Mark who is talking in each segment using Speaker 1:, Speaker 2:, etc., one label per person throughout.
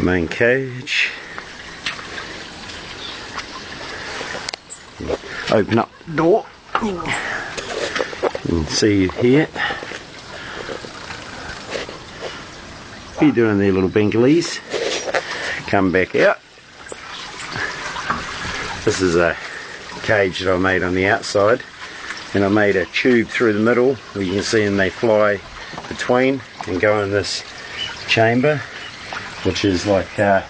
Speaker 1: Main cage. Open up the door. You can see here. Be doing their little Bengalese. Come back out. This is a cage that I made on the outside, and I made a tube through the middle where you can see them, they fly between and go in this chamber, which is like got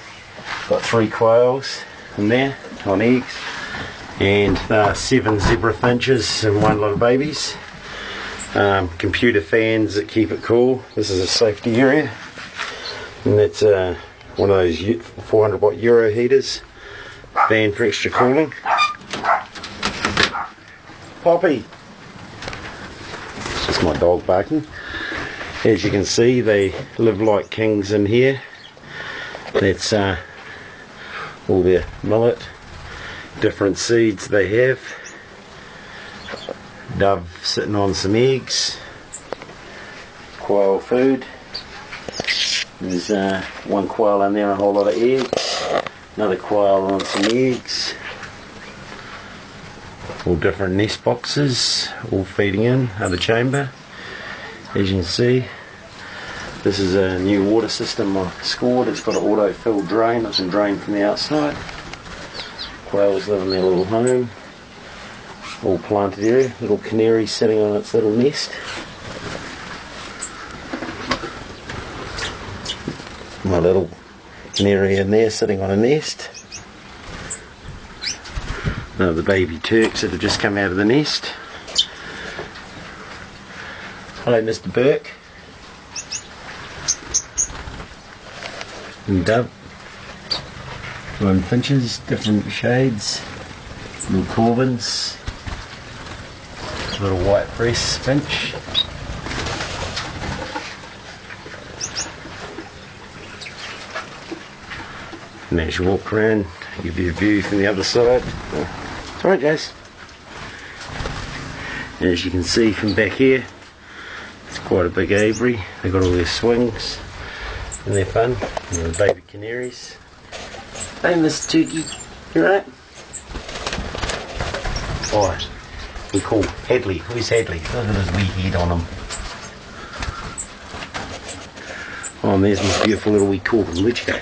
Speaker 1: 3 quails in there on eggs, and 7 zebra finches and 1 lot of babies. Computer fans that keep it cool. This is a safety area, and that's one of those 400 watt Euro heaters, fan for extra cooling. Poppy! It's just my dog barking. As you can see, they live like kings in here. That's all their millet, different seeds they have. Dove sitting on some eggs. Quail food. There's 1 quail in there and a whole lot of eggs. Another quail on some eggs. All different nest boxes, all feeding in other chamber. As you can see, this is a new water system I've scored. It's got an auto-fill drain. It can drain from the outside. Quails live in their little home. All planted area. Little canary sitting on its little nest. My little canary in there sitting on a nest. The baby Turks that have just come out of the nest. Hello, Mr. Burke. And dove. 1 finches, different shades. Little Corvins. Little white breast finch. And as you walk around, give you a view from the other side. It's alright, guys. And as you can see from back here, it's quite a big aviary. They've got all their swings and they're fun. And the baby canaries. Hey, Mr. Turkey, you alright? Oh, we call Hadley. Who's Hadley? Look at his wee head on him. Oh, and there's my beautiful little wee Corvin. Where'd you go?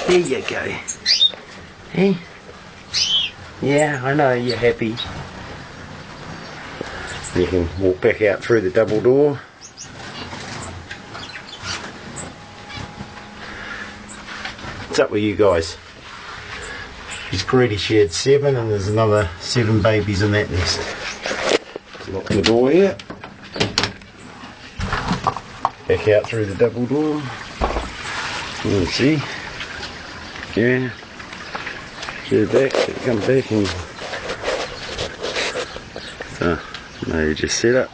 Speaker 1: There you go. Hey? Yeah, I know you're happy. You can walk back out through the double door. What's up with you guys? He's greedy, she had 7 and there's another 7 babies in that nest. Let's lock the door here. Back out through the double door. You can see. Yeah. She's back, come back and so now you just set up.